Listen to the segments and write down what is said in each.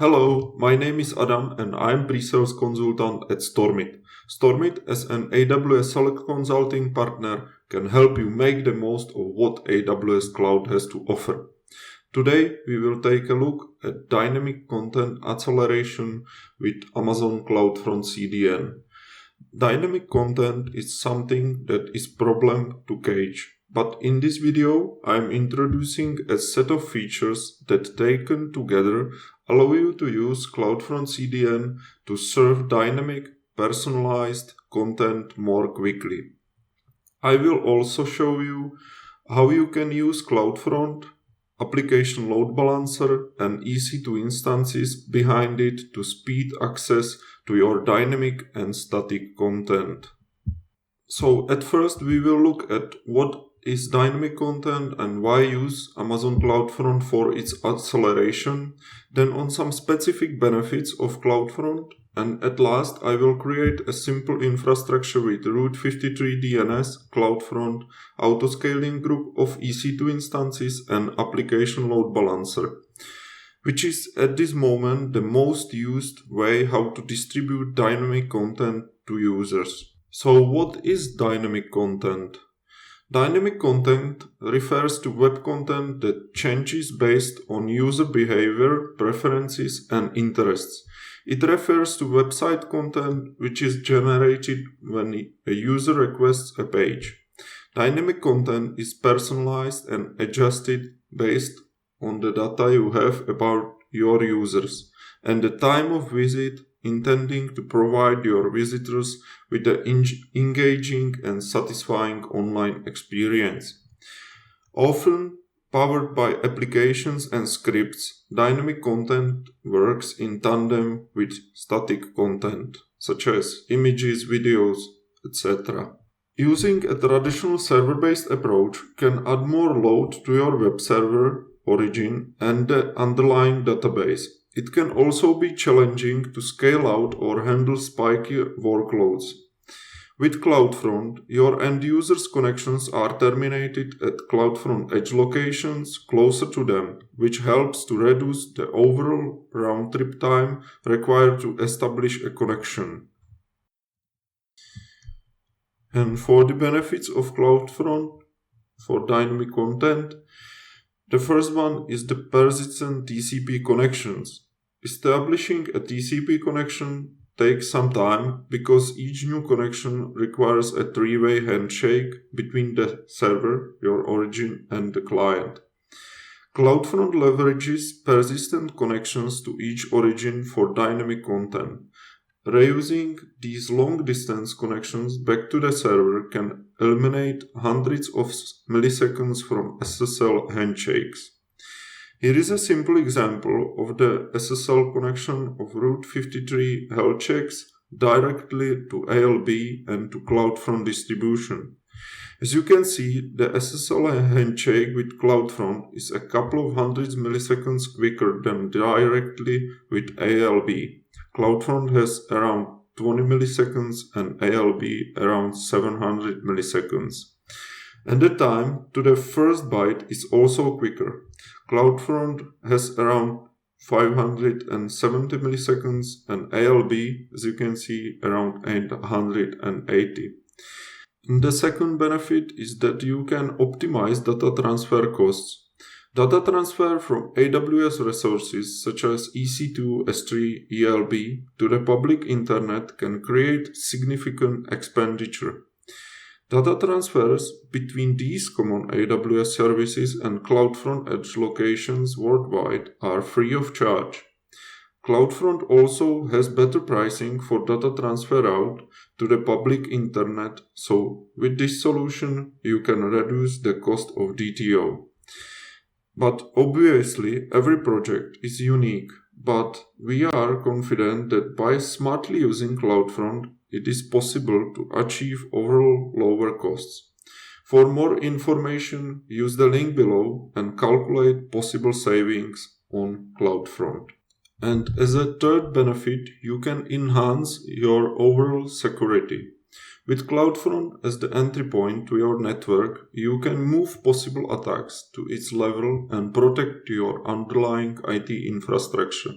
Hello, my name is Adam and I'm pre-sales consultant at Stormit. Stormit, as an AWS Select Consulting partner, can help you make the most of what AWS Cloud has to offer. Today, we will take a look at dynamic content acceleration with Amazon CloudFront CDN. Dynamic content is something that is problem to gauge. But in this video, I am introducing a set of features that taken together allow you to use CloudFront CDN to serve dynamic, personalized content more quickly. I will also show you how you can use CloudFront, application load balancer, and EC2 instances behind it to speed access to your dynamic and static content. So at first we will look at what is dynamic content and why use Amazon CloudFront for its acceleration, then on some specific benefits of CloudFront, and at last I will create a simple infrastructure with Route 53 DNS, CloudFront, autoscaling group of EC2 instances and application load balancer, which is at this moment the most used way how to distribute dynamic content to users. So what is dynamic content? Dynamic content refers to web content that changes based on user behavior, preferences, and interests. It refers to website content which is generated when a user requests a page. Dynamic content is personalized and adjusted based on the data you have about your users and the time of visit, intending to provide your visitors with an engaging and satisfying online experience. Often powered by applications and scripts, dynamic content works in tandem with static content, such as images, videos, etc. Using a traditional server-based approach can add more load to your web server origin and the underlying database. It can also be challenging to scale out or handle spiky workloads. With CloudFront, your end users' connections are terminated at CloudFront edge locations closer to them, which helps to reduce the overall round-trip time required to establish a connection. And for the benefits of CloudFront for dynamic content, the first one is the persistent TCP connections. Establishing a TCP connection takes some time because each new connection requires a three-way handshake between the server, your origin, and the client. CloudFront leverages persistent connections to each origin for dynamic content. Reusing these long-distance connections back to the server can eliminate hundreds of milliseconds from SSL handshakes. Here is a simple example of the SSL connection of Route 53 health checks directly to ALB and to CloudFront distribution. As you can see, the SSL handshake with CloudFront is a couple of hundreds milliseconds quicker than directly with ALB. CloudFront has around 20 milliseconds and ALB around 700 milliseconds. And the time to the first byte is also quicker. CloudFront has around 570 milliseconds and ALB, as you can see, around 880. And the second benefit is that you can optimize data transfer costs. Data transfer from AWS resources such as EC2, S3, ELB to the public internet can create significant expenditure. Data transfers between these common AWS services and CloudFront edge locations worldwide are free of charge. CloudFront also has better pricing for data transfer out to the public internet, so with this solution you can reduce the cost of DTO. But obviously every project is unique, but we are confident that by smartly using CloudFront, it is possible to achieve overall lower costs. For more information, use the link below and calculate possible savings on CloudFront. And as a third benefit, you can enhance your overall security. With CloudFront as the entry point to your network, you can move possible attacks to its level and protect your underlying IT infrastructure.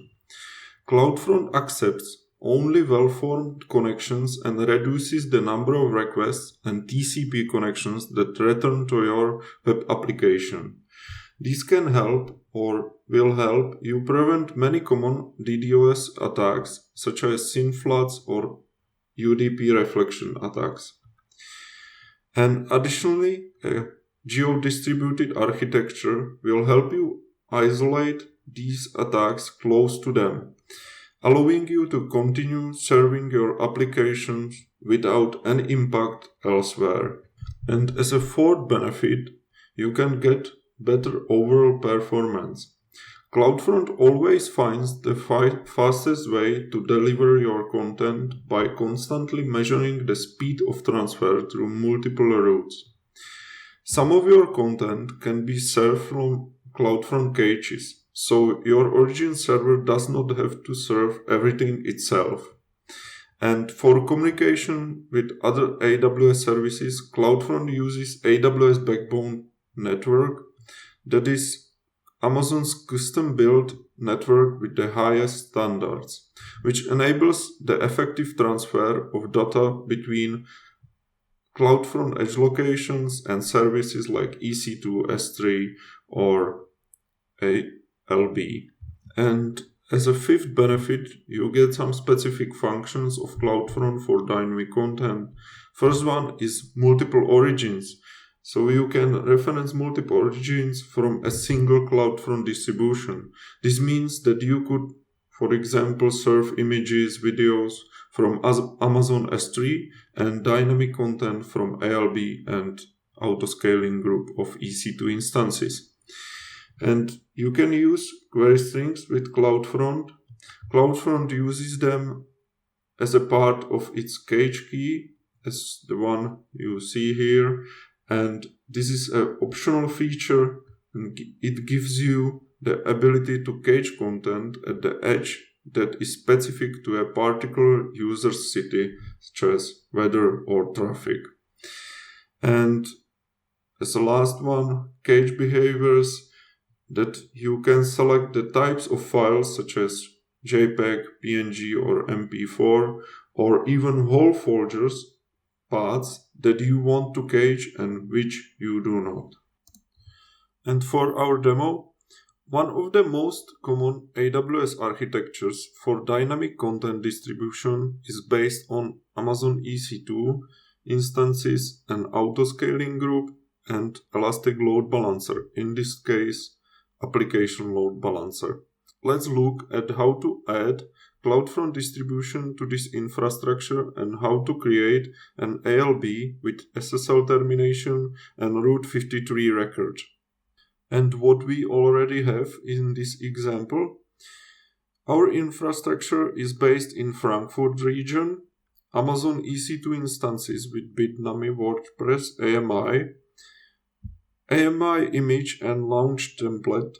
CloudFront accepts only well-formed connections and reduces the number of requests and TCP connections that return to your web application. This can help or will help you prevent many common DDoS attacks such as SYN floods or UDP reflection attacks. And additionally, a geo-distributed architecture will help you isolate these attacks close to them, allowing you to continue serving your applications without any impact elsewhere. And as a fourth benefit, you can get better overall performance. CloudFront always finds the fastest way to deliver your content by constantly measuring the speed of transfer through multiple routes. Some of your content can be served from CloudFront caches, so your origin server does not have to serve everything itself. And for communication with other AWS services, CloudFront uses AWS Backbone Network, that is Amazon's custom-built network with the highest standards, which enables the effective transfer of data between CloudFront edge locations and services like EC2, S3, or ALB. And as a fifth benefit, you get some specific functions of CloudFront for dynamic content. First one is multiple origins. So you can reference multiple origins from a single CloudFront distribution. This means that you could, for example, serve images, videos from Amazon S3 and dynamic content from ALB and autoscaling group of EC2 instances. And you can use query strings with CloudFront. CloudFront uses them as a part of its cache key, as the one you see here. And this is an optional feature, and it gives you the ability to cache content at the edge that is specific to a particular user's city, such as weather or traffic. And as a last one, cache behaviors, that you can select the types of files such as JPEG, PNG, or MP4, or even whole folders paths that you want to cache and which you do not. And for our demo, one of the most common AWS architectures for dynamic content distribution is based on Amazon EC2 instances, an autoscaling group, and Elastic Load Balancer, in this case, Application Load Balancer. Let's look at how to add CloudFront distribution to this infrastructure and how to create an ALB with SSL termination and Route 53 record. And what we already have in this example, our infrastructure is based in Frankfurt region, Amazon EC2 instances with Bitnami WordPress AMI image and launch template,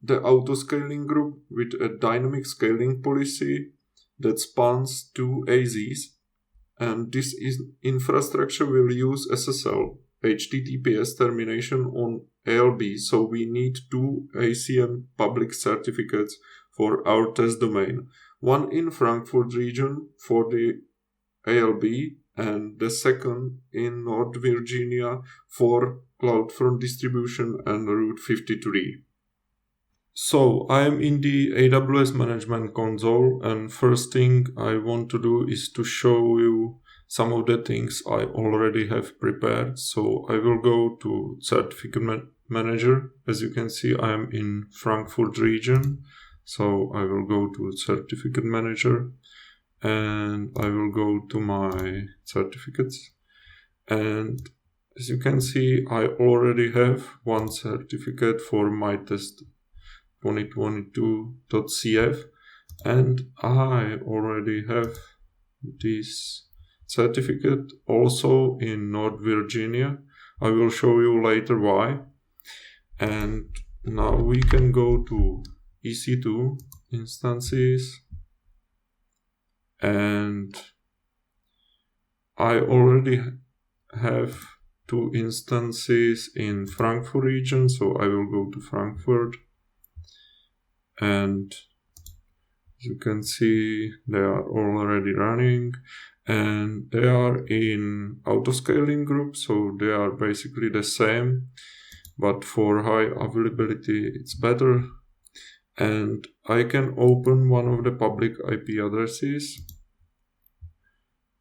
the autoscaling group with a dynamic scaling policy that spans 2 AZs, and this infrastructure will use SSL HTTPS termination on ALB, so we need 2 ACM public certificates for our test domain, one in Frankfurt region for the ALB and the second in North Virginia for CloudFront distribution and Route 53. So I am in the AWS Management Console, and first thing I want to do is to show you some of the things I already have prepared. So I will go to Certificate Manager. As you can see, I am in Frankfurt region. So I will go to Certificate Manager and I will go to my certificates. And as you can see, I already have one certificate for my test 2022.cf, and I already have this certificate also in North Virginia. I will show you later why. And now we can go to EC2 instances, and I already have 2 instances in Frankfurt region, so I will go to Frankfurt. And As you can see, they are already running, and they are in autoscaling group, so they are basically the same, but for high availability it's better. And I can open one of the public IP addresses,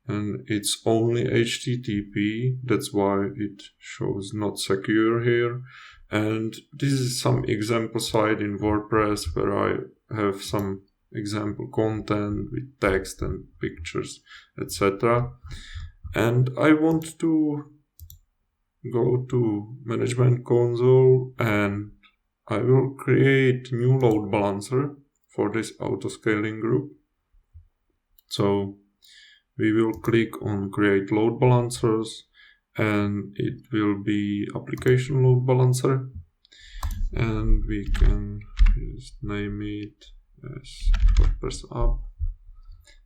and it's only HTTP, that's why it shows not secure here. And this is some example site in WordPress where I have some example content with text and pictures, etc. And I want to go to management console, and I will create new load balancer for this autoscaling group. So we will click on create load balancers, and it will be application load balancer, and we can just name it as WordPress app,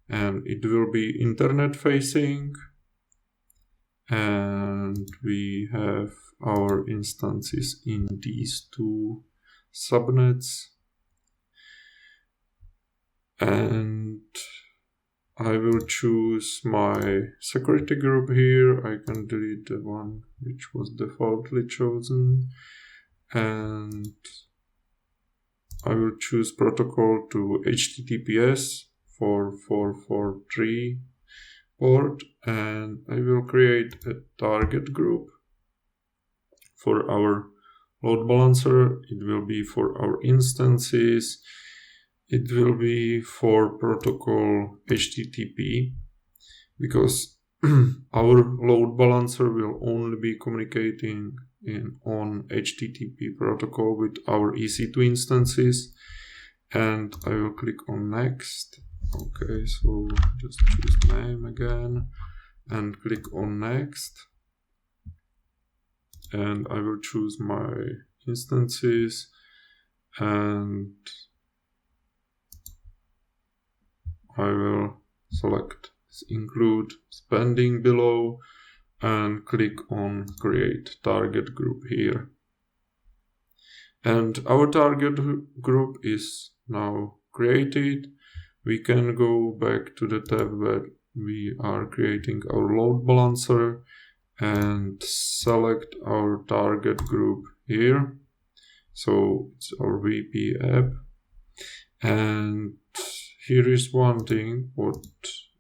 and it will be internet facing, and we have our instances in these two subnets, and I will choose my security group here. I can delete the one which was defaultly chosen, and I will choose protocol to HTTPS 4443 port, and I will create a target group for our load balancer. It will be for our instances. It will be for protocol HTTP, because our load balancer will only be communicating on HTTP protocol with our EC2 instances. And I will click on next. Okay, so just choose name again and click on next. And I will choose my instances, and I will select include spending below and click on create target group here. And our target group is now created. We can go back to the tab where we are creating our load balancer and select our target group here. So it's our VP app. And here is one thing what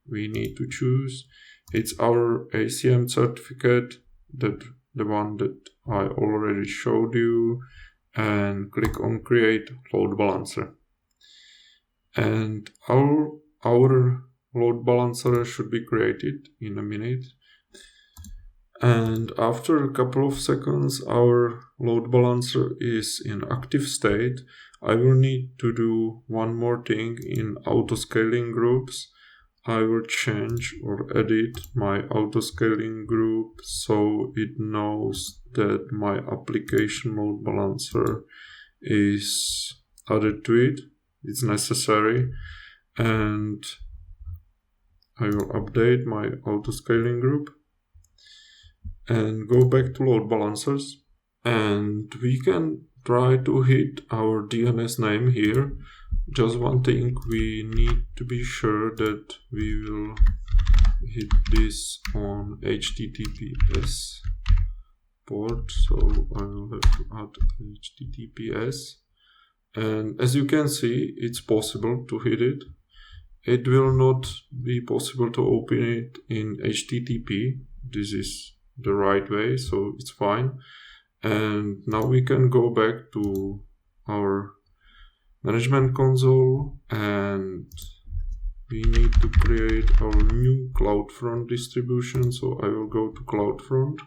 we need to choose. It's our ACM certificate, that the one that I already showed you, and click on create load balancer. And our load balancer should be created in a minute. And after a couple of seconds, our load balancer is in active state. I will need to do one more thing in autoscaling groups. I will change or edit my autoscaling group so it knows that my application load balancer is added to it. It's necessary. And I will update my autoscaling group and go back to load balancers, and we can try to hit our DNS name here. Just one thing, we need to be sure that we will hit this on HTTPS port, so I will have to add HTTPS, and as you can see, it's possible to hit it. It will not be possible to open it in HTTP. This is the right way, so it's fine. And now we can go back to our management console, and we need to create our new CloudFront distribution. So I will go to CloudFront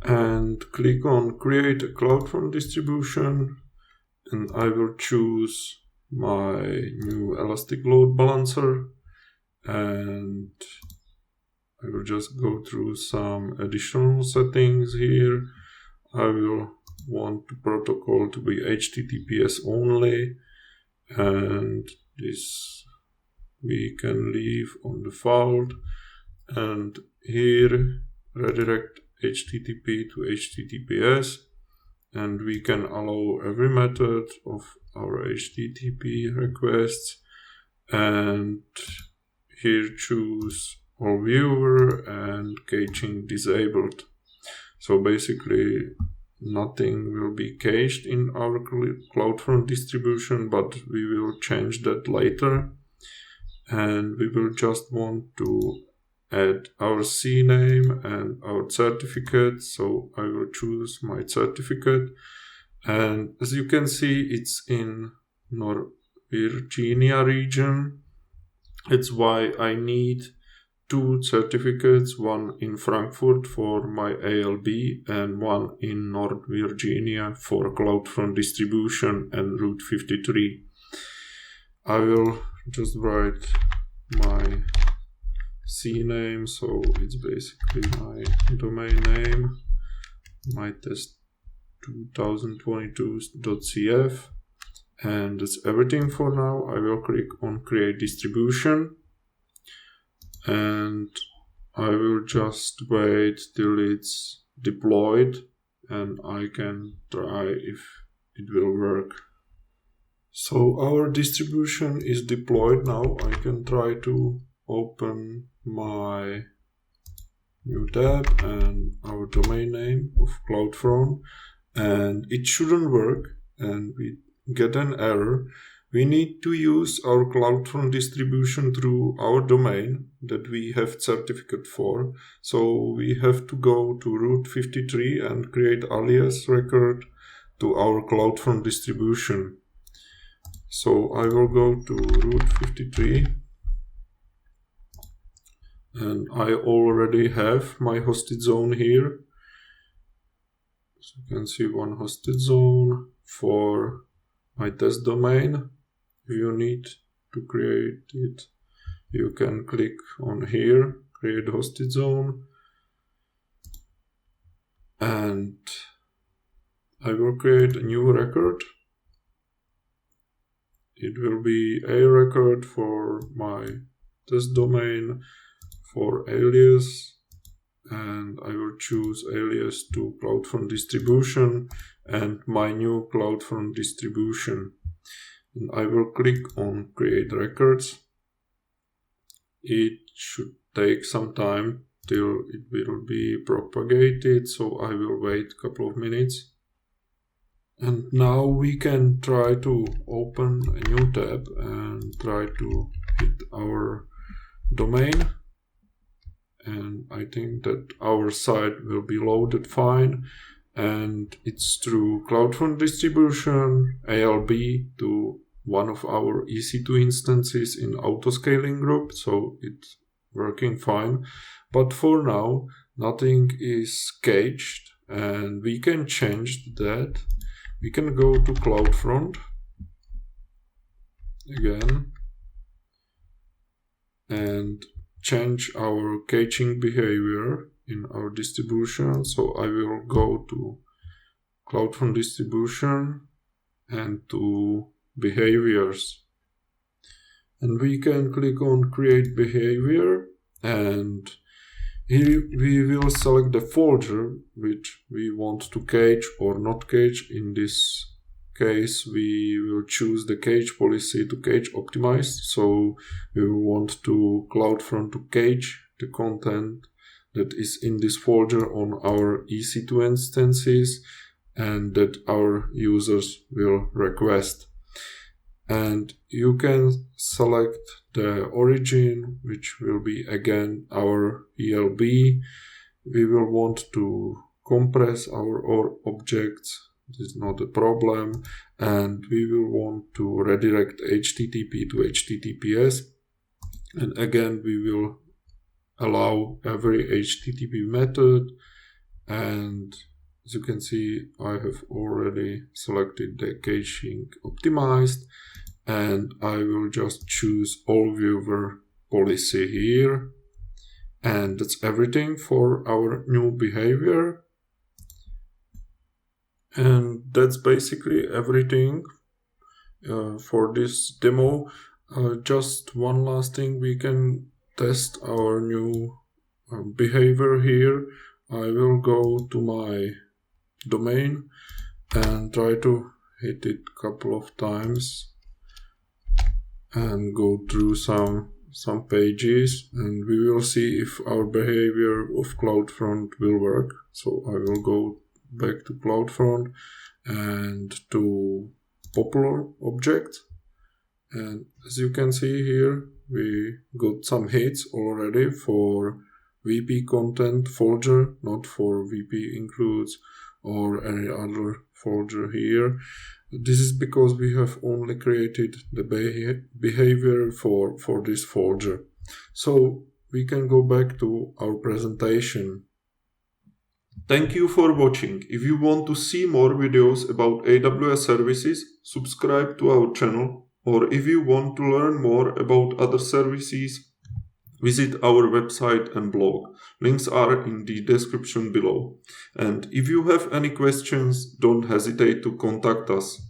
and click on create a CloudFront distribution, and I will choose my new elastic load balancer, and I will just go through some additional settings here. I will want the protocol to be HTTPS only, and this we can leave on default, and here redirect HTTP to HTTPS, and we can allow every method of our HTTP requests, and here choose all viewer and caching disabled. So basically nothing will be cached in our CloudFront distribution, but we will change that later. And we will just want to add our CNAME and our certificate. So I will choose my certificate. And as you can see, it's in North Virginia region. It's why I need 2 certificates, one in Frankfurt for my ALB and one in North Virginia for CloudFront distribution and Route 53. I will just write my CNAME, so it's basically my domain name, my test 2022.cf, and that's everything for now. I will click on create distribution, and I will just wait till it's deployed and I can try if it will work. So our distribution is deployed now. I can try to open my new tab and our domain name of CloudFront, and it shouldn't work, and we get an error. We need to use our CloudFront distribution through our domain that we have certificate for. So we have to go to Route 53 and create alias record to our CloudFront distribution. So I will go to Route 53, and I already have my hosted zone here. So you can see one hosted zone for my test domain. If you need to create it, you can click on here, create hosted zone, and I will create a new record. It will be a record for my test domain for alias, and I will choose alias to CloudFront distribution and my new CloudFront distribution. And I will click on create records. It should take some time till it will be propagated, so I will wait a couple of minutes. And now we can try to open a new tab and try to hit our domain. And I think that our site will be loaded fine. And it's through CloudFront distribution, ALB, to one of our EC2 instances in autoscaling group. So it's working fine. But for now, nothing is cached, and we can change that. We can go to CloudFront again and change our caching behavior in our distribution. So I will go to CloudFront distribution and to behaviors. And we can click on create behavior, and here we will select the folder which we want to cache or not cache. In this case, we will choose the cache policy to cache optimized. So we will want to CloudFront to cache the content that is in this folder on our EC2 instances and that our users will request. And you can select the origin, which will be again our ELB. We will want to compress our objects. This is not a problem. And we will want to redirect HTTP to HTTPS. And again, we will allow every HTTP method. And as you can see, I have already selected the caching optimized, and I will just choose all viewer policy here. And that's everything for our new behavior. And that's basically everything for this demo. Just one last thing, we can test our new behavior here. I will go to my domain and try to hit it a couple of times and go through some pages, and we will see if our behavior of CloudFront will work. So I will go back to CloudFront and to popular object, and as you can see here, we got some hits already for VP content folder, not for VP includes or any other folder here. This is because we have only created the behavior for this folder. So we can go back to our presentation. Thank you for watching. If you want to see more videos about AWS services, subscribe to our channel, or if you want to learn more about other services, visit our website and blog. Links are in the description below. And if you have any questions, don't hesitate to contact us.